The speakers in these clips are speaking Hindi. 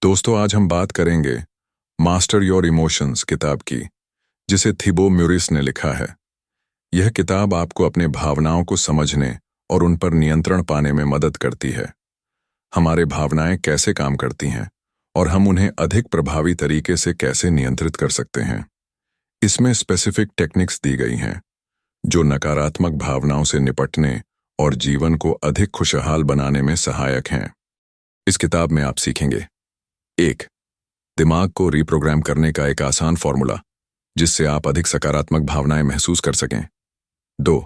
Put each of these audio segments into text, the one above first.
दोस्तों, आज हम बात करेंगे मास्टर योर इमोशंस किताब की, जिसे थिबो म्यूरिस ने लिखा है। यह किताब आपको अपने भावनाओं को समझने और उन पर नियंत्रण पाने में मदद करती है। हमारे भावनाएं कैसे काम करती हैं और हम उन्हें अधिक प्रभावी तरीके से कैसे नियंत्रित कर सकते हैं। इसमें स्पेसिफिक टेक्निक्स दी गई हैं जो नकारात्मक भावनाओं से निपटने और जीवन को अधिक खुशहाल बनाने में सहायक हैं। इस किताब में आप सीखेंगे: 1. दिमाग को रीप्रोग्राम करने का एक आसान फॉर्मूला जिससे आप अधिक सकारात्मक भावनाएं महसूस कर सकें। 2.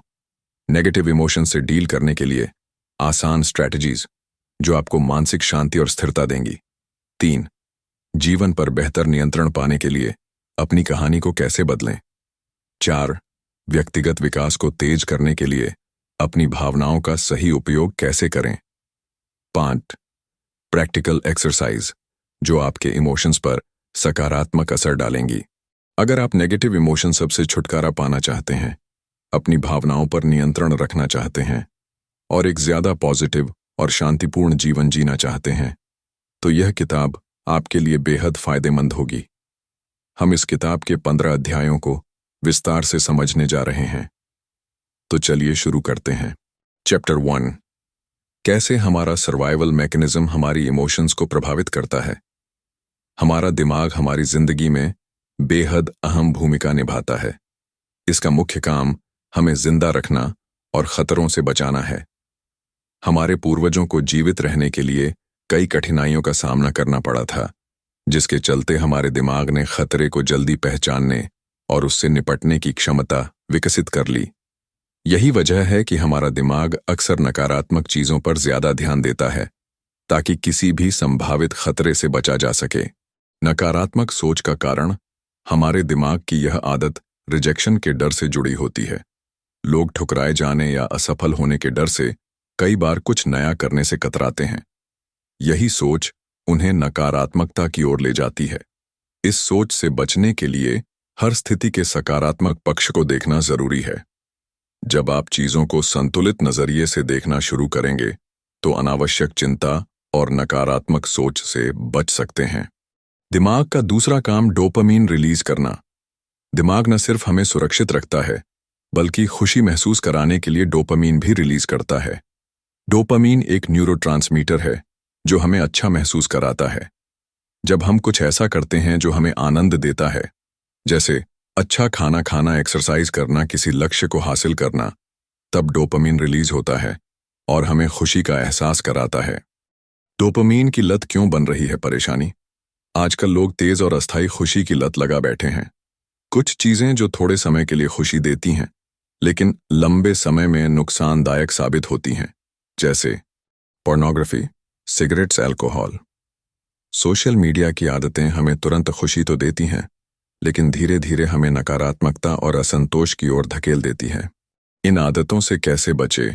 नेगेटिव इमोशन से डील करने के लिए आसान स्ट्रैटेजीज जो आपको मानसिक शांति और स्थिरता देंगी। 3. जीवन पर बेहतर नियंत्रण पाने के लिए अपनी कहानी को कैसे बदलें। 4. व्यक्तिगत विकास को तेज करने के लिए अपनी भावनाओं का सही उपयोग कैसे करें। 5. प्रैक्टिकल एक्सरसाइज जो आपके इमोशंस पर सकारात्मक असर डालेंगी। अगर आप नेगेटिव इमोशन सबसे छुटकारा पाना चाहते हैं, अपनी भावनाओं पर नियंत्रण रखना चाहते हैं और एक ज्यादा पॉजिटिव और शांतिपूर्ण जीवन जीना चाहते हैं, तो यह किताब आपके लिए बेहद फायदेमंद होगी। हम इस किताब के 15 अध्यायों को विस्तार से समझने जा रहे हैं। तो चलिए शुरू करते हैं। चैप्टर 1: कैसे हमारा सर्वाइवल मैकेनिज्म हमारी इमोशंस को प्रभावित करता है। हमारा दिमाग हमारी जिंदगी में बेहद अहम भूमिका निभाता है। इसका मुख्य काम हमें जिंदा रखना और खतरों से बचाना है। हमारे पूर्वजों को जीवित रहने के लिए कई कठिनाइयों का सामना करना पड़ा था, जिसके चलते हमारे दिमाग ने खतरे को जल्दी पहचानने और उससे निपटने की क्षमता विकसित कर ली। यही वजह है कि हमारा दिमाग अक्सर नकारात्मक चीजों पर ज्यादा ध्यान देता है ताकि किसी भी संभावित खतरे से बचा जा सके। नकारात्मक सोच का कारण हमारे दिमाग की यह आदत रिजेक्शन के डर से जुड़ी होती है। लोग ठुकराए जाने या असफल होने के डर से कई बार कुछ नया करने से कतराते हैं। यही सोच उन्हें नकारात्मकता की ओर ले जाती है। इस सोच से बचने के लिए हर स्थिति के सकारात्मक पक्ष को देखना जरूरी है। जब आप चीजों को संतुलित नजरिए से देखना शुरू करेंगे, तो अनावश्यक चिंता और नकारात्मक सोच से बच सकते हैं। दिमाग का दूसरा काम डोपामीन रिलीज करना। दिमाग न सिर्फ हमें सुरक्षित रखता है, बल्कि खुशी महसूस कराने के लिए डोपामीन भी रिलीज करता है। डोपामीन एक न्यूरोट्रांसमीटर है जो हमें अच्छा महसूस कराता है। जब हम कुछ ऐसा करते हैं जो हमें आनंद देता है, जैसे अच्छा खाना खाना, एक्सरसाइज करना, किसी लक्ष्य को हासिल करना, तब डोपामीन रिलीज होता है और हमें खुशी का एहसास कराता है। डोपामीन की लत क्यों बन रही है परेशानी? आजकल लोग तेज और अस्थायी खुशी की लत लगा बैठे हैं। कुछ चीजें जो थोड़े समय के लिए खुशी देती हैं, लेकिन लंबे समय में नुकसानदायक साबित होती हैं, जैसे pornography, cigarettes, alcohol. Social media की आदतें हमें तुरंत खुशी तो देती हैं, लेकिन धीरे धीरे हमें नकारात्मकता और असंतोष की ओर धकेल देती है। इन आदतों से कैसे बचे?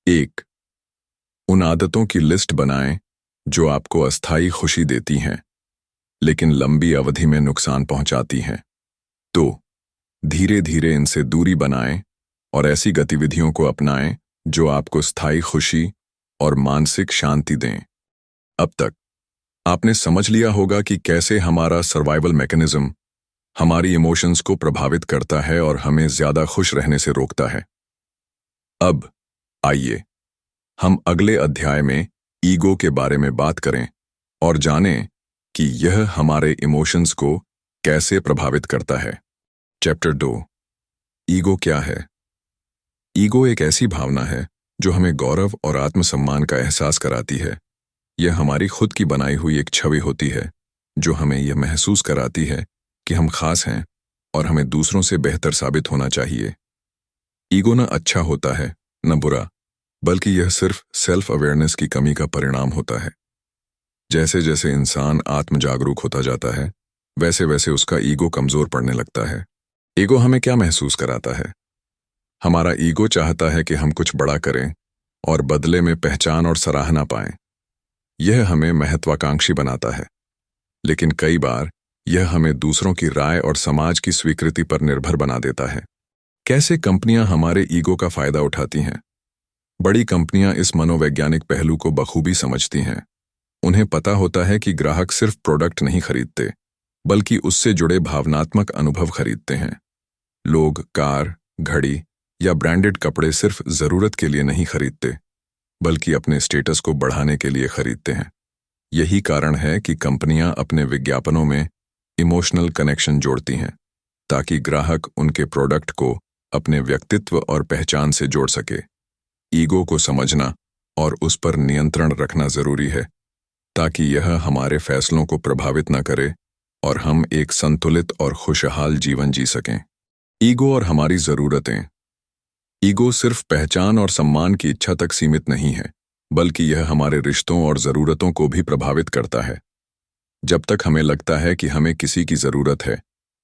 1. उन आदतों की लिस्ट बनाएं जो आपको अस्थायी खुशी देती हैं, लेकिन लंबी अवधि में नुकसान पहुंचाती हैं। 2. धीरे धीरे इनसे दूरी बनाएं और ऐसी गतिविधियों को अपनाएं जो आपको स्थायी खुशी और मानसिक शांति दें। अब तक आपने समझ लिया होगा कि कैसे हमारा सर्वाइवल मैकेनिज्म हमारी इमोशंस को प्रभावित करता है और हमें ज्यादा खुश रहने से रोकता है। अब आइए हम अगले अध्याय में ईगो के बारे में बात करें और जानें कि यह हमारे इमोशंस को कैसे प्रभावित करता है। चैप्टर 2: ईगो क्या है? ईगो एक ऐसी भावना है जो हमें गौरव और आत्मसम्मान का एहसास कराती है। यह हमारी खुद की बनाई हुई एक छवि होती है जो हमें यह महसूस कराती है कि हम खास हैं और हमें दूसरों से बेहतर साबित होना चाहिए। ईगो न अच्छा होता है न बुरा, बल्कि यह सिर्फ सेल्फ अवेयरनेस की कमी का परिणाम होता है। जैसे जैसे इंसान आत्म जागरूक होता जाता है, वैसे वैसे उसका ईगो कमजोर पड़ने लगता है। ईगो हमें क्या महसूस कराता है? हमारा ईगो चाहता है कि हम कुछ बड़ा करें और बदले में पहचान और सराहना पाएं। यह हमें महत्वाकांक्षी बनाता है, लेकिन कई बार यह हमें दूसरों की राय और समाज की स्वीकृति पर निर्भर बना देता है। कैसे कंपनियां हमारे ईगो का फायदा उठाती हैं? बड़ी कंपनियां इस मनोवैज्ञानिक पहलू को बखूबी समझती हैं। उन्हें पता होता है कि ग्राहक सिर्फ प्रोडक्ट नहीं खरीदते, बल्कि उससे जुड़े भावनात्मक अनुभव खरीदते हैं। लोग कार, घड़ी या ब्रांडेड कपड़े सिर्फ जरूरत के लिए नहीं खरीदते, बल्कि अपने स्टेटस को बढ़ाने के लिए खरीदते हैं। यही कारण है कि कंपनियां अपने विज्ञापनों में इमोशनल कनेक्शन जोड़ती हैं, ताकि ग्राहक उनके प्रोडक्ट को अपने व्यक्तित्व और पहचान से जोड़ सके। ईगो को समझना और उस पर नियंत्रण रखना जरूरी है, ताकि यह हमारे फैसलों को प्रभावित न करे और हम एक संतुलित और खुशहाल जीवन जी सकें। ईगो और हमारी जरूरतें। ईगो सिर्फ पहचान और सम्मान की इच्छा तक सीमित नहीं है, बल्कि यह हमारे रिश्तों और जरूरतों को भी प्रभावित करता है। जब तक हमें लगता है कि हमें किसी की जरूरत है,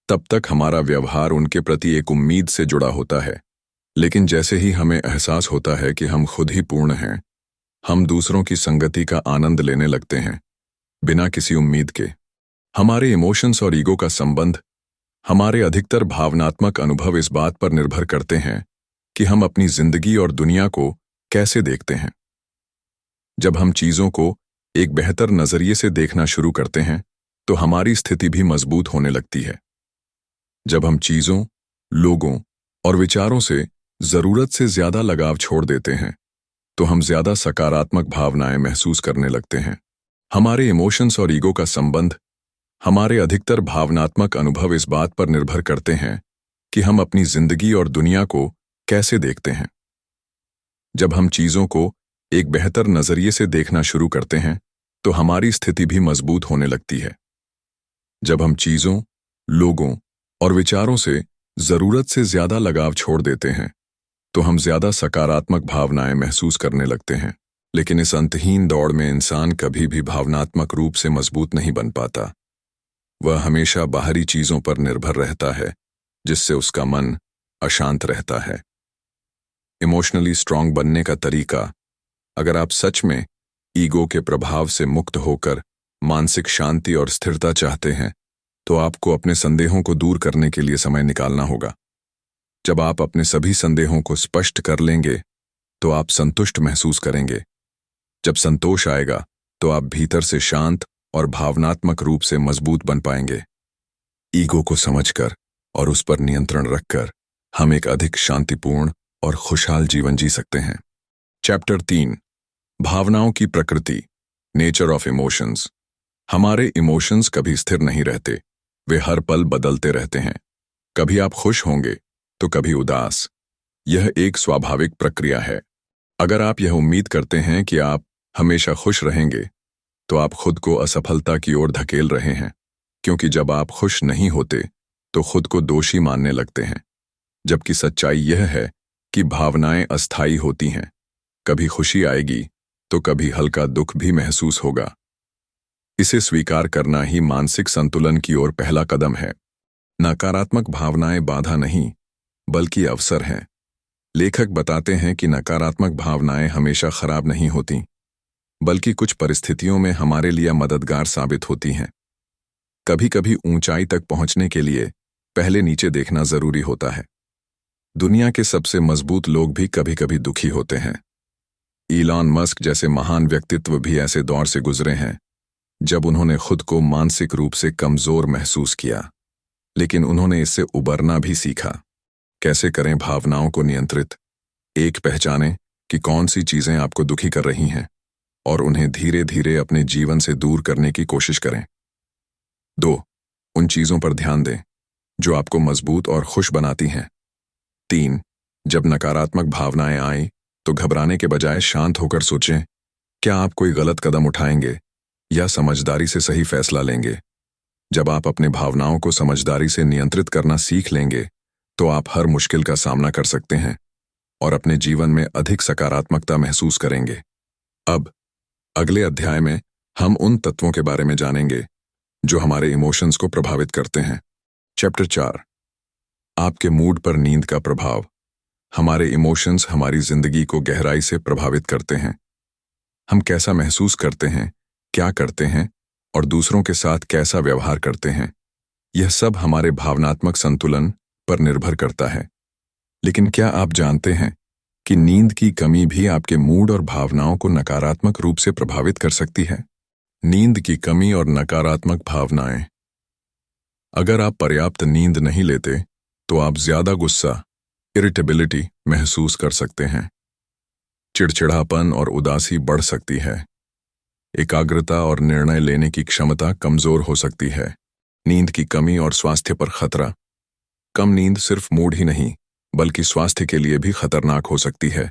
तब तक हमारा व्यवहार उनके प्रति एक उम्मीद से जुड़ा होता है। लेकिन जैसे ही हमें एहसास होता है कि हम खुद ही पूर्ण हैं, हम दूसरों की संगति का आनंद लेने लगते हैं, बिना किसी उम्मीद के। हमारे इमोशंस और ईगो का संबंध। हमारे अधिकतर भावनात्मक अनुभव इस बात पर निर्भर करते हैं कि हम अपनी जिंदगी और दुनिया को कैसे देखते हैं। जब हम चीजों को एक बेहतर नजरिए से देखना शुरू करते हैं, तो हमारी स्थिति भी मजबूत होने लगती है। जब हम चीजों, लोगों और विचारों से जरूरत से ज्यादा लगाव छोड़ देते हैं, तो हम ज्यादा सकारात्मक भावनाएं महसूस करने लगते हैं। हमारे इमोशंस और ईगो का संबंध। हमारे अधिकतर भावनात्मक अनुभव इस बात पर निर्भर करते हैं कि हम अपनी जिंदगी और दुनिया को कैसे देखते हैं। जब हम चीजों को एक बेहतर नजरिए से देखना शुरू करते हैं, तो हमारी स्थिति भी मजबूत होने लगती है। जब हम चीजों, लोगों और विचारों से जरूरत से ज्यादा लगाव छोड़ देते हैं, तो हम ज्यादा सकारात्मक भावनाएं महसूस करने लगते हैं। लेकिन इस अंतहीन दौड़ में इंसान कभी भी भावनात्मक रूप से मजबूत नहीं बन पाता। वह हमेशा बाहरी चीजों पर निर्भर रहता है, जिससे उसका मन अशांत रहता है। इमोशनली स्ट्रांग बनने का तरीका। अगर आप सच में ईगो के प्रभाव से मुक्त होकर मानसिक शांति और स्थिरता चाहते हैं, तो आपको अपने संदेहों को दूर करने के लिए समय निकालना होगा। जब आप अपने सभी संदेहों को स्पष्ट कर लेंगे, तो आप संतुष्ट महसूस करेंगे। जब संतोष आएगा, तो आप भीतर से शांत और भावनात्मक रूप से मजबूत बन पाएंगे। ईगो को समझकर और उस पर नियंत्रण रखकर हम एक अधिक शांतिपूर्ण और खुशहाल जीवन जी सकते हैं। चैप्टर 3, भावनाओं की प्रकृति, नेचर ऑफ इमोशंस। हमारे इमोशंस कभी स्थिर नहीं रहते, वे हर पल बदलते रहते हैं। कभी आप खुश होंगे तो कभी उदास। यह एक स्वाभाविक प्रक्रिया है। अगर आप यह उम्मीद करते हैं कि आप हमेशा खुश रहेंगे, तो आप खुद को असफलता की ओर धकेल रहे हैं, क्योंकि जब आप खुश नहीं होते तो खुद को दोषी मानने लगते हैं। जबकि सच्चाई यह है कि भावनाएं अस्थायी होती हैं। कभी खुशी आएगी तो कभी हल्का दुख भी महसूस होगा। इसे स्वीकार करना ही मानसिक संतुलन की ओर पहला कदम है। नकारात्मक भावनाएं बाधा नहीं, बल्कि अवसर हैं। लेखक बताते हैं कि नकारात्मक भावनाएं हमेशा खराब नहीं होती, बल्कि कुछ परिस्थितियों में हमारे लिए मददगार साबित होती हैं। कभी कभी ऊंचाई तक पहुंचने के लिए पहले नीचे देखना जरूरी होता है। दुनिया के सबसे मजबूत लोग भी कभी कभी दुखी होते हैं। इलॉन मस्क जैसे महान व्यक्तित्व भी ऐसे दौर से गुजरे हैं, जब उन्होंने खुद को मानसिक रूप से कमजोर महसूस किया, लेकिन उन्होंने इससे उबरना भी सीखा। कैसे करें भावनाओं को नियंत्रित? 1, पहचानें कि कौन सी चीजें आपको दुखी कर रही हैं और उन्हें धीरे धीरे अपने जीवन से दूर करने की कोशिश करें। 2, उन चीजों पर ध्यान दें जो आपको मजबूत और खुश बनाती हैं। 3, जब नकारात्मक भावनाएं आएं, तो घबराने के बजाय शांत होकर सोचें, क्या आप कोई गलत कदम उठाएंगे या समझदारी से सही फैसला लेंगे। जब आप अपने भावनाओं को समझदारी से नियंत्रित करना सीख लेंगे, तो आप हर मुश्किल का सामना कर सकते हैं और अपने जीवन में अधिक सकारात्मकता महसूस करेंगे। अब अगले अध्याय में हम उन तत्वों के बारे में जानेंगे जो हमारे इमोशंस को प्रभावित करते हैं। चैप्टर 4, आपके मूड पर नींद का प्रभाव। हमारे इमोशंस हमारी जिंदगी को गहराई से प्रभावित करते हैं। हम कैसा महसूस करते हैं, क्या करते हैं और दूसरों के साथ कैसा व्यवहार करते हैं, यह सब हमारे भावनात्मक संतुलन पर निर्भर करता है। लेकिन क्या आप जानते हैं कि नींद की कमी भी आपके मूड और भावनाओं को नकारात्मक रूप से प्रभावित कर सकती है? नींद की कमी और नकारात्मक भावनाएं। अगर आप पर्याप्त नींद नहीं लेते तो आप ज्यादा गुस्सा, इरिटेबिलिटी महसूस कर सकते हैं। चिड़चिड़ापन और उदासी बढ़ सकती है। एकाग्रता और निर्णय लेने की क्षमता कमजोर हो सकती है। नींद की कमी और स्वास्थ्य पर खतरा। कम नींद सिर्फ मूड ही नहीं बल्कि स्वास्थ्य के लिए भी खतरनाक हो सकती है।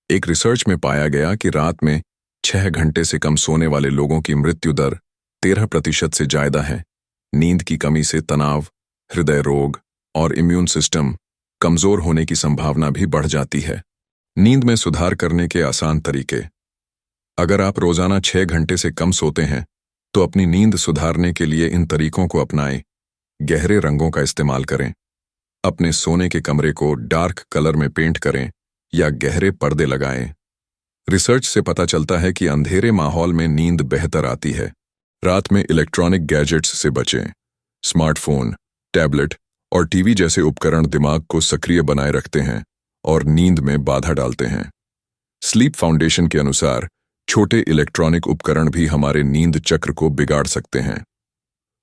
एक रिसर्च में पाया गया कि रात में 6 घंटे से कम सोने वाले लोगों की मृत्यु दर 13% से ज्यादा है। नींद की कमी से तनाव, हृदय रोग और इम्यून सिस्टम कमजोर होने की संभावना भी बढ़ जाती है। नींद में सुधार करने के आसान तरीके। अगर आप रोजाना 6 घंटे से कम सोते हैं तो अपनी नींद सुधारने के लिए इन तरीकों को अपनाएं। गहरे रंगों का इस्तेमाल करें। अपने सोने के कमरे को डार्क कलर में पेंट करें या गहरे पर्दे लगाएं। रिसर्च से पता चलता है कि अंधेरे माहौल में नींद बेहतर आती है। रात में इलेक्ट्रॉनिक गैजेट्स से बचें। स्मार्टफोन, टैबलेट और टीवी जैसे उपकरण दिमाग को सक्रिय बनाए रखते हैं और नींद में बाधा डालते हैं। स्लीप फाउंडेशन के अनुसार छोटे इलेक्ट्रॉनिक उपकरण भी हमारे नींद चक्र को बिगाड़ सकते हैं।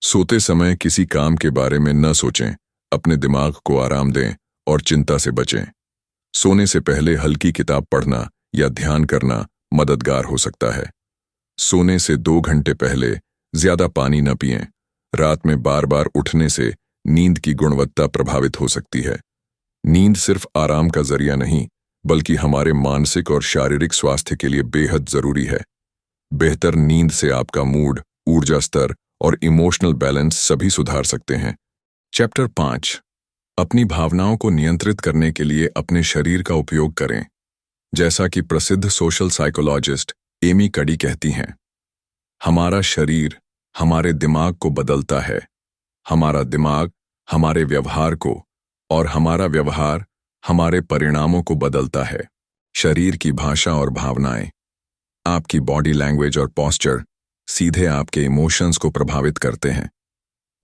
सोते समय किसी काम के बारे में न सोचें, अपने दिमाग को आराम दें और चिंता से बचें। सोने से पहले हल्की किताब पढ़ना या ध्यान करना मददगार हो सकता है। सोने से 2 घंटे पहले ज्यादा पानी न पिएं। रात में बार बार उठने से नींद की गुणवत्ता प्रभावित हो सकती है। नींद सिर्फ आराम का जरिया नहीं बल्कि हमारे मानसिक और शारीरिक स्वास्थ्य के लिए बेहद जरूरी है। बेहतर नींद से आपका मूड, ऊर्जा स्तर और इमोशनल बैलेंस सभी सुधार सकते हैं। चैप्टर 5। अपनी भावनाओं को नियंत्रित करने के लिए अपने शरीर का उपयोग करें। जैसा कि प्रसिद्ध सोशल साइकोलॉजिस्ट एमी कडी कहती हैं, हमारा शरीर हमारे दिमाग को बदलता है, हमारा दिमाग हमारे व्यवहार को और हमारा व्यवहार हमारे परिणामों को बदलता है। शरीर की भाषा और भावनाएं। आपकी बॉडी लैंग्वेज और पोस्चर सीधे आपके इमोशंस को प्रभावित करते हैं।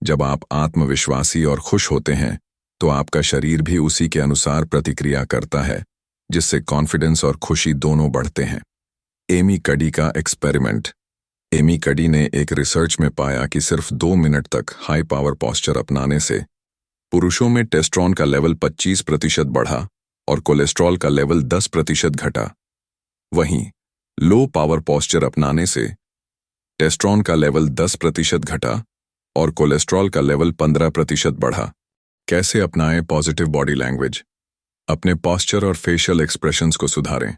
जब आप आत्मविश्वासी और खुश होते हैं तो आपका शरीर भी उसी के अनुसार प्रतिक्रिया करता है, जिससे कॉन्फिडेंस और खुशी दोनों बढ़ते हैं। एमी कडी का एक्सपेरिमेंट। एमी कडी ने एक रिसर्च में पाया कि सिर्फ 2 मिनट तक हाई पावर पोस्चर अपनाने से पुरुषों में टेस्टोस्टेरोन का लेवल 25% बढ़ा और कोलेस्ट्रॉल का लेवल 10% घटा। वहीं लो पावर पोस्चर अपनाने से टेस्टोस्टेरोन का लेवल 10% घटा और कोलेस्ट्रॉल का लेवल 15% बढ़ा। कैसे अपनाएं पॉजिटिव बॉडी लैंग्वेज? अपने पोस्चर और फेशियल एक्सप्रेशंस को सुधारें।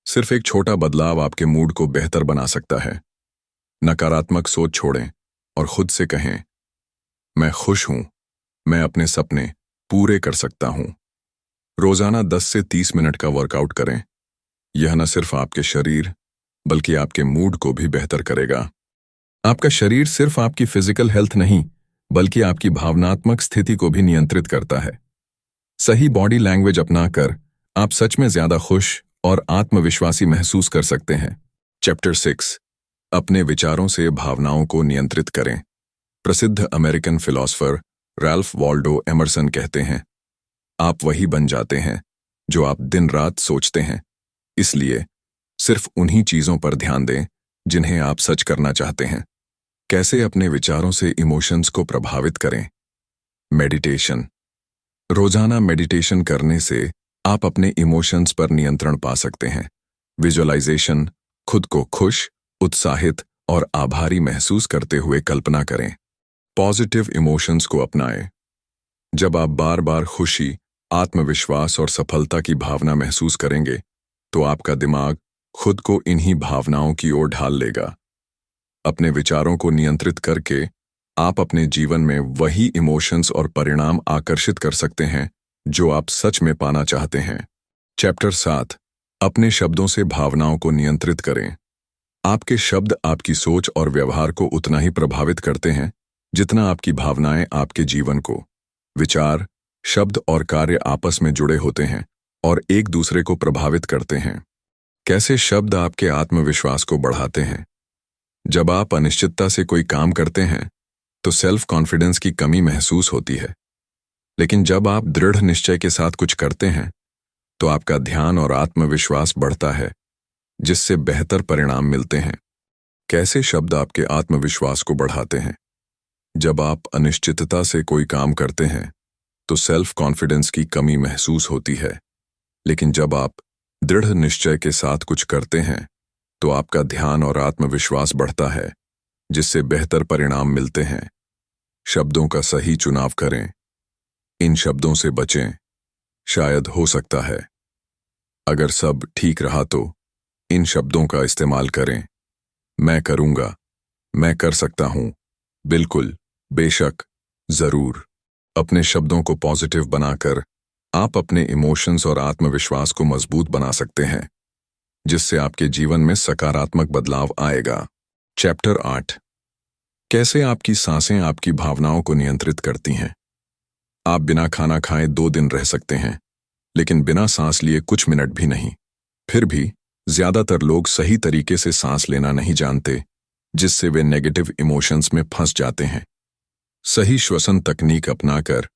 सिर्फ एक छोटा बदलाव आपके मूड को बेहतर बना सकता है। नकारात्मक सोच छोड़ें और खुद से कहें, मैं खुश हूं, मैं अपने सपने पूरे कर सकता हूं। रोजाना 10 से 30 मिनट का वर्कआउट करें। यह न सिर्फ आपके शरीर बल्कि आपके मूड को भी बेहतर करेगा। आपका शरीर सिर्फ आपकी फिजिकल हेल्थ नहीं बल्कि आपकी भावनात्मक स्थिति को भी नियंत्रित करता है। सही बॉडी लैंग्वेज अपनाकर आप सच में ज्यादा खुश और आत्मविश्वासी महसूस कर सकते हैं। चैप्टर 6। अपने विचारों से भावनाओं को नियंत्रित करें। प्रसिद्ध American philosopher Ralph Waldo Emerson कहते हैं, आप वही बन जाते हैं जो आप दिन रात सोचते हैं। इसलिए सिर्फ उन्हीं चीजों पर ध्यान दें जिन्हें आप सच करना चाहते हैं। कैसे अपने विचारों से इमोशंस को प्रभावित करें? मेडिटेशन। रोजाना मेडिटेशन करने से आप अपने इमोशंस पर नियंत्रण पा सकते हैं। विजुअलाइजेशन। खुद को खुश, उत्साहित और आभारी महसूस करते हुए कल्पना करें। पॉजिटिव इमोशंस को अपनाएं। जब आप बार बार खुशी, आत्मविश्वास और सफलता की भावना महसूस करेंगे तो आपका दिमाग खुद को इन्हीं भावनाओं की ओर ढाल लेगा। अपने विचारों को नियंत्रित करके आप अपने जीवन में वही इमोशंस और परिणाम आकर्षित कर सकते हैं जो आप सच में पाना चाहते हैं। चैप्टर 7। अपने शब्दों से भावनाओं को नियंत्रित करें। आपके शब्द आपकी सोच और व्यवहार को उतना ही प्रभावित करते हैं जितना आपकी भावनाएं आपके जीवन को। विचार, शब्द और कार्य आपस में जुड़े होते हैं और एक दूसरे को प्रभावित करते हैं। कैसे शब्द आपके आत्मविश्वास को बढ़ाते हैं? जब आप अनिश्चितता से कोई काम करते हैं तो सेल्फ कॉन्फिडेंस की कमी महसूस होती है, लेकिन जब आप दृढ़ निश्चय के साथ कुछ करते हैं तो आपका ध्यान और आत्मविश्वास बढ़ता है, जिससे बेहतर परिणाम मिलते हैं। कैसे शब्द आपके आत्मविश्वास को बढ़ाते हैं। जब आप अनिश्चितता से कोई काम करते हैं तो सेल्फ कॉन्फिडेंस की कमी महसूस होती है, लेकिन जब आप दृढ़ निश्चय के साथ कुछ करते हैं तो आपका ध्यान और आत्मविश्वास बढ़ता है, जिससे बेहतर परिणाम मिलते हैं। शब्दों का सही चुनाव करें। इन शब्दों से बचें। शायद हो सकता है। अगर सब ठीक रहा तो इन शब्दों का इस्तेमाल करें। मैं करूंगा, मैं कर सकता हूं, बिल्कुल, बेशक, जरूर। अपने शब्दों को पॉजिटिव बनाकर आप अपने इमोशंस और आत्मविश्वास को मजबूत बना सकते हैं, जिससे आपके जीवन में सकारात्मक बदलाव आएगा। चैप्टर 8। कैसे आपकी सांसें आपकी भावनाओं को नियंत्रित करती हैं। आप बिना खाना खाए 2 दिन रह सकते हैं, लेकिन बिना सांस लिए कुछ मिनट भी नहीं। फिर भी ज्यादातर लोग सही तरीके से सांस लेना नहीं जानते, जिससे वे नेगेटिव इमोशंस में फंस जाते हैं। सही श्वसन तकनीक अपनाकर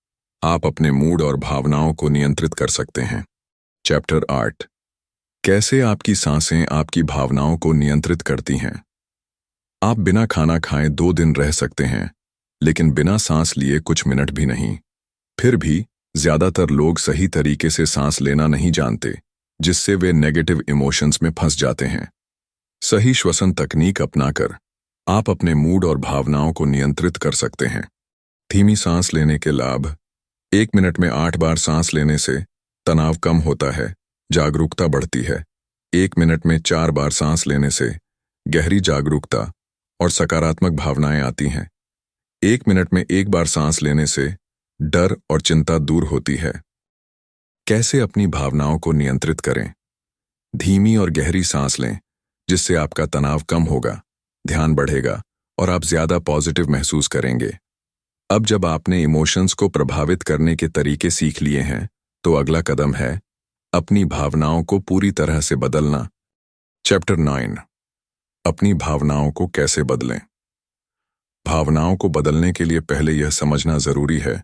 आप अपने मूड और भावनाओं को नियंत्रित कर सकते हैं। चैप्टर 8। कैसे आपकी सांसें आपकी भावनाओं को नियंत्रित करती हैं। आप बिना खाना खाए 2 दिन रह सकते हैं, लेकिन बिना सांस लिए कुछ मिनट भी नहीं। फिर भी ज्यादातर लोग सही तरीके से सांस लेना नहीं जानते, जिससे वे नेगेटिव इमोशंस में फंस जाते हैं। सही श्वसन तकनीक अपनाकर आप अपने मूड और भावनाओं को नियंत्रित कर सकते हैं। धीमी सांस लेने के लाभ। 1 मिनट में 8 बार सांस लेने से तनाव कम होता है, जागरूकता बढ़ती है। 1 मिनट में 4 बार सांस लेने से गहरी जागरूकता और सकारात्मक भावनाएं आती हैं। 1 मिनट में 1 बार सांस लेने से डर और चिंता दूर होती है। कैसे अपनी भावनाओं को नियंत्रित करें। धीमी और गहरी सांस लें, जिससे आपका तनाव कम होगा, ध्यान बढ़ेगा और आप ज्यादा पॉजिटिव महसूस करेंगे। अब जब आपने इमोशंस को प्रभावित करने के तरीके सीख लिए हैं, तो अगला कदम है अपनी भावनाओं को पूरी तरह से बदलना। चैप्टर 9। अपनी भावनाओं को कैसे बदलें। भावनाओं को बदलने के लिए पहले यह समझना जरूरी है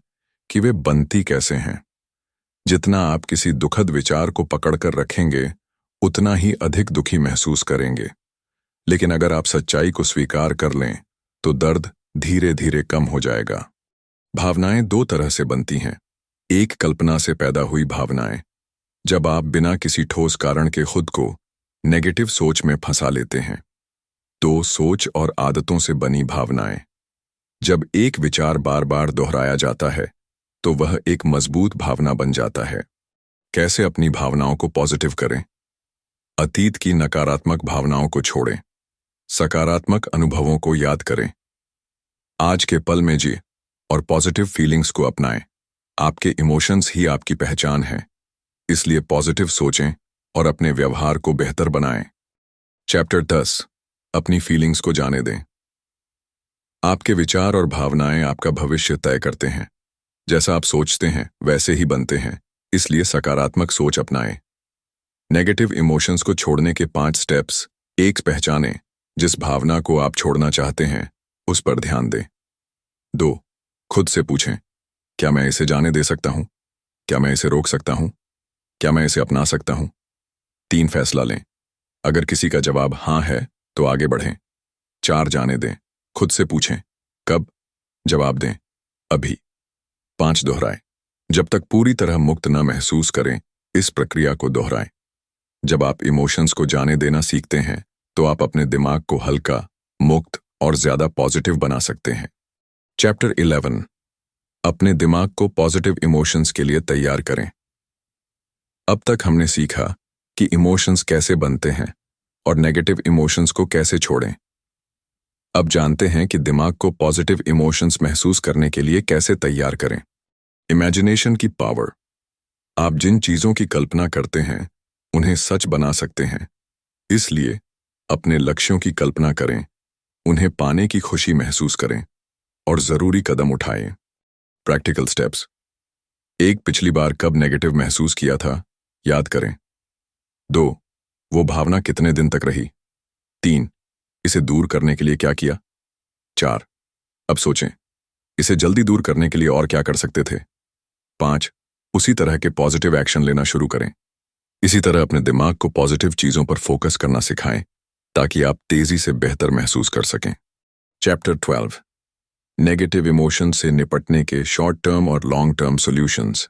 कि वे बनती कैसे हैं। जितना आप किसी दुखद विचार को पकड़कर रखेंगे, उतना ही अधिक दुखी महसूस करेंगे। लेकिन अगर आप सच्चाई को स्वीकार कर लें, तो दर्द धीरे धीरे कम हो जाएगा। भावनाएं 2 तरह से बनती हैं। एक, कल्पना से पैदा हुई भावनाएं, जब आप बिना किसी ठोस कारण के खुद को नेगेटिव सोच में फंसा लेते हैं। 2, सोच और आदतों से बनी भावनाएं, जब एक विचार बार बार दोहराया जाता है तो वह एक मजबूत भावना बन जाता है। कैसे अपनी भावनाओं को पॉजिटिव करें। अतीत की नकारात्मक भावनाओं को छोड़ें, सकारात्मक अनुभवों को याद करें। आज के पल में जी और पॉजिटिव फीलिंग्स को अपनाएं। आपके इमोशंस ही आपकी पहचान है, इसलिए पॉजिटिव सोचें और अपने व्यवहार को बेहतर बनाएं। चैप्टर 10। अपनी फीलिंग्स को जाने दें। आपके विचार और भावनाएं आपका भविष्य तय करते हैं। जैसा आप सोचते हैं वैसे ही बनते हैं, इसलिए सकारात्मक सोच अपनाएं। नेगेटिव इमोशंस को छोड़ने के 5 स्टेप्स। 1, पहचानें जिस भावना को आप छोड़ना चाहते हैं, उस पर ध्यान दें। 2, खुद से पूछें, क्या मैं इसे जाने दे सकता हूं? क्या मैं इसे रोक सकता हूं? क्या मैं इसे अपना सकता हूं? 3, फैसला लें। अगर किसी का जवाब हां है तो आगे बढ़ें। 4, जाने दें। खुद से पूछें, कब? जवाब दें, अभी। 5, दोहराएं। जब तक पूरी तरह मुक्त न महसूस करें, इस प्रक्रिया को दोहराएं। जब आप इमोशंस को जाने देना सीखते हैं, तो आप अपने दिमाग को हल्का, मुक्त और ज्यादा पॉजिटिव बना सकते हैं। चैप्टर 11। अपने दिमाग को पॉजिटिव इमोशंस के लिए तैयार करें। अब तक हमने सीखा कि इमोशंस कैसे बनते हैं और नेगेटिव इमोशंस को कैसे छोड़ें। अब जानते हैं कि दिमाग को पॉजिटिव इमोशंस महसूस करने के लिए कैसे तैयार करें। इमेजिनेशन की पावर। आप जिन चीजों की कल्पना करते हैं, उन्हें सच बना सकते हैं। इसलिए अपने लक्ष्यों की कल्पना करें, उन्हें पाने की खुशी महसूस करें और जरूरी कदम उठाएं। Practical steps. 1, पिछली बार कब नेगेटिव महसूस किया था, याद करें। 2, वो भावना कितने दिन तक रही। 3, इसे दूर करने के लिए क्या किया। 4, अब सोचें, इसे जल्दी दूर करने के लिए और क्या कर सकते थे। 5, उसी तरह के पॉजिटिव एक्शन लेना शुरू करें। इसी तरह अपने दिमाग को पॉजिटिव चीजों पर फोकस करना सिखाएं। ताकि आप तेजी से बेहतर महसूस कर सकें। चैप्टर 12, नेगेटिव इमोशन से निपटने के शॉर्ट टर्म और लॉन्ग टर्म सॉल्यूशंस।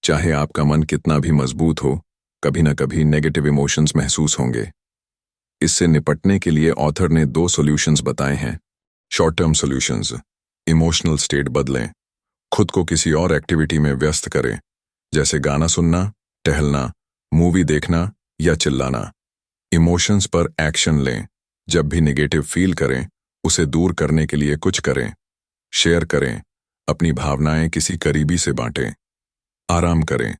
चाहे आपका मन कितना भी मजबूत हो, कभी ना कभी नेगेटिव इमोशंस महसूस होंगे। इससे निपटने के लिए ऑथर ने 2 सॉल्यूशंस बताए हैं। Short term solutions, emotional state बदलें, खुद को किसी और एक्टिविटी में व्यस्त करें, जैसे गाना सुनना, टहलना, मूवी देखना या चिल्लाना। इमोशंस पर एक्शन लें, जब भी नेगेटिव फील करें उसे दूर करने के लिए कुछ करें। शेयर करें, अपनी भावनाएं किसी करीबी से बांटें। आराम करें,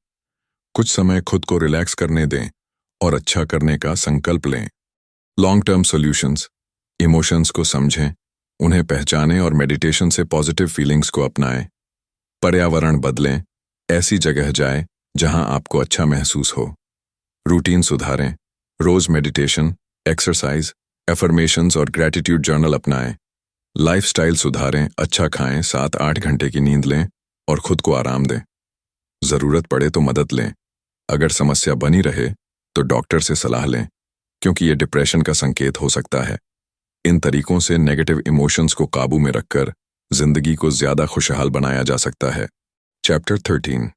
कुछ समय खुद को रिलैक्स करने दें और अच्छा करने का संकल्प लें। लॉन्ग टर्म सॉल्यूशंस, इमोशंस को समझें, उन्हें पहचानें और मेडिटेशन से पॉजिटिव फीलिंग्स को अपनाएं। पर्यावरण बदलें, ऐसी जगह जाएं जहां आपको अच्छा महसूस हो। रूटीन सुधारें, रोज मेडिटेशन, एक्सरसाइज, एफर्मेशंस और ग्रैटिट्यूड जर्नल अपनाएं। लाइफस्टाइल सुधारें, अच्छा खाएं, 7-8 घंटे की नींद लें और खुद को आराम दें। जरूरत पड़े तो मदद लें। अगर समस्या बनी रहे तो डॉक्टर से सलाह लें, क्योंकि ये डिप्रेशन का संकेत हो सकता है। इन तरीकों से नेगेटिव इमोशंस को काबू में रखकर जिंदगी को ज्यादा खुशहाल बनाया जा सकता है। चैप्टर 13,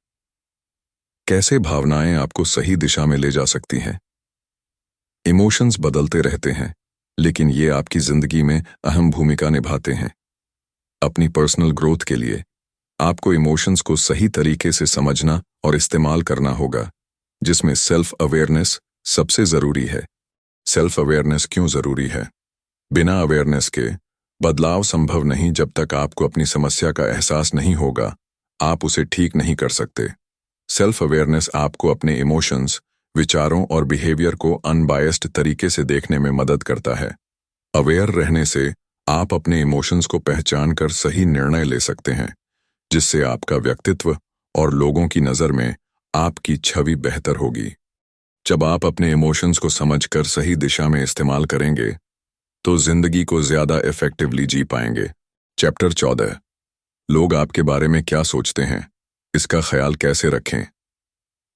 कैसे भावनाएं आपको सही दिशा में ले जा सकती हैं। इमोशंस बदलते रहते हैं, लेकिन ये आपकी जिंदगी में अहम भूमिका निभाते हैं। अपनी पर्सनल ग्रोथ के लिए आपको इमोशंस को सही तरीके से समझना और इस्तेमाल करना होगा, जिसमें सेल्फ अवेयरनेस सबसे जरूरी है। सेल्फ अवेयरनेस क्यों जरूरी है? बिना अवेयरनेस के बदलाव संभव नहीं। जब तक आपको अपनी समस्या का एहसास नहीं होगा, आप उसे ठीक नहीं कर सकते। सेल्फ अवेयरनेस आपको अपने इमोशंस, विचारों और बिहेवियर को अनबायस्ड तरीके से देखने में मदद करता है। अवेयर रहने से आप अपने इमोशंस को पहचान कर सही निर्णय ले सकते हैं, जिससे आपका व्यक्तित्व और लोगों की नज़र में आपकी छवि बेहतर होगी। जब आप अपने इमोशंस को समझकर सही दिशा में इस्तेमाल करेंगे, तो जिंदगी को ज्यादा इफेक्टिवली जी पाएंगे। चैप्टर 14, लोग आपके बारे में क्या सोचते हैं, इसका ख्याल कैसे रखें।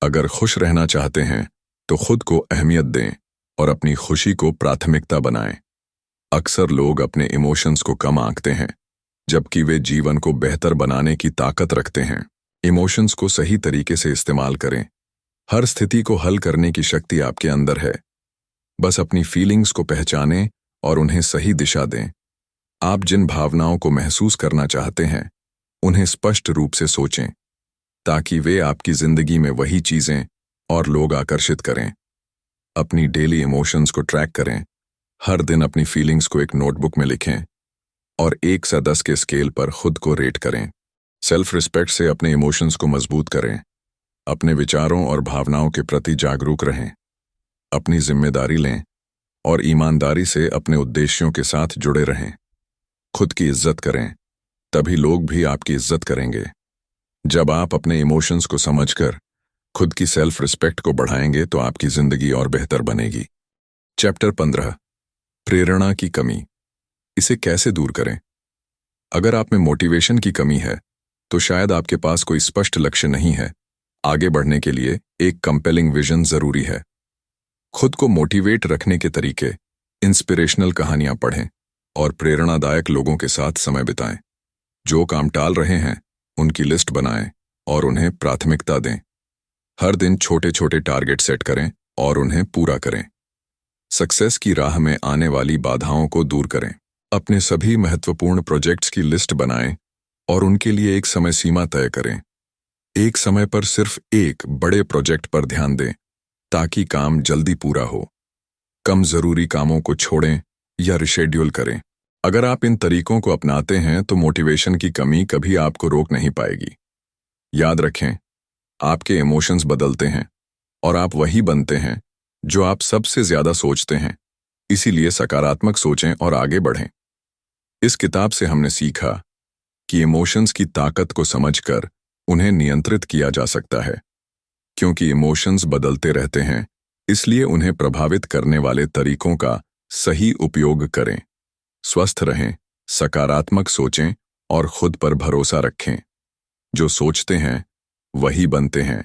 अगर खुश रहना चाहते हैं तो खुद को अहमियत दें और अपनी खुशी को प्राथमिकता बनाएं। अक्सर लोग अपने इमोशंस को कम आंकते हैं, जबकि वे जीवन को बेहतर बनाने की ताकत रखते हैं। इमोशंस को सही तरीके से इस्तेमाल करें। हर स्थिति को हल करने की शक्ति आपके अंदर है। बस अपनी फीलिंग्स को पहचानें और उन्हें सही दिशा दें। आप जिन भावनाओं को महसूस करना चाहते हैं, उन्हें स्पष्ट रूप से सोचें, ताकि वे आपकी जिंदगी में वही चीजें और लोग आकर्षित करें। अपनी डेली इमोशंस को ट्रैक करें। हर दिन अपनी फीलिंग्स को एक नोटबुक में लिखें और 1 से 10 के स्केल पर खुद को रेट करें। सेल्फ रिस्पेक्ट से अपने इमोशंस को मजबूत करें। अपने विचारों और भावनाओं के प्रति जागरूक रहें। अपनी जिम्मेदारी लें और ईमानदारी से अपने उद्देश्यों के साथ जुड़े रहें। खुद की इज्जत करें, तभी लोग भी आपकी इज्जत करेंगे। जब आप अपने इमोशंस को समझकर खुद की सेल्फ रिस्पेक्ट को बढ़ाएंगे तो आपकी जिंदगी और बेहतर बनेगी। चैप्टर 15, प्रेरणा की कमी, इसे कैसे दूर करें। अगर आप में मोटिवेशन की कमी है, तो शायद आपके पास कोई स्पष्ट लक्ष्य नहीं है। आगे बढ़ने के लिए एक कंपेलिंग विजन जरूरी है। खुद को मोटिवेट रखने के तरीके, इंस्पिरेशनल कहानियां पढ़ें और प्रेरणादायक लोगों के साथ समय बिताएं। जो काम टाल रहे हैं, उनकी लिस्ट बनाएं और उन्हें प्राथमिकता दें। हर दिन छोटे छोटे टारगेट सेट करें और उन्हें पूरा करें। सक्सेस की राह में आने वाली बाधाओं को दूर करें। अपने सभी महत्वपूर्ण प्रोजेक्ट्स की लिस्ट बनाएं और उनके लिए एक समय सीमा तय करें। एक समय पर सिर्फ एक बड़े प्रोजेक्ट पर ध्यान दें, ताकि काम जल्दी पूरा हो। कम जरूरी कामों को छोड़ें या रिशेड्यूल करें। अगर आप इन तरीकों को अपनाते हैं तो मोटिवेशन की कमी कभी आपको रोक नहीं पाएगी। याद रखें, आपके इमोशंस बदलते हैं और आप वही बनते हैं जो आप सबसे ज्यादा सोचते हैं। इसीलिए सकारात्मक सोचें और आगे बढ़ें। इस किताब से हमने सीखा कि इमोशंस की ताकत को समझकर उन्हें नियंत्रित किया जा सकता है। क्योंकि इमोशंस बदलते रहते हैं, इसलिए उन्हें प्रभावित करने वाले तरीकों का सही उपयोग करें। स्वस्थ रहें, सकारात्मक सोचें और खुद पर भरोसा रखें। जो सोचते हैं वही बनते हैं,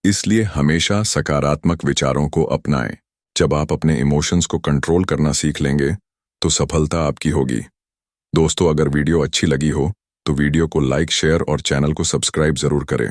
इसलिए हमेशा सकारात्मक विचारों को अपनाएं। जब आप अपने इमोशंस को कंट्रोल करना सीख लेंगे तो सफलता आपकी होगी। दोस्तों, अगर वीडियो अच्छी लगी हो तो वीडियो को लाइक, शेयर और चैनल को सब्सक्राइब जरूर करें।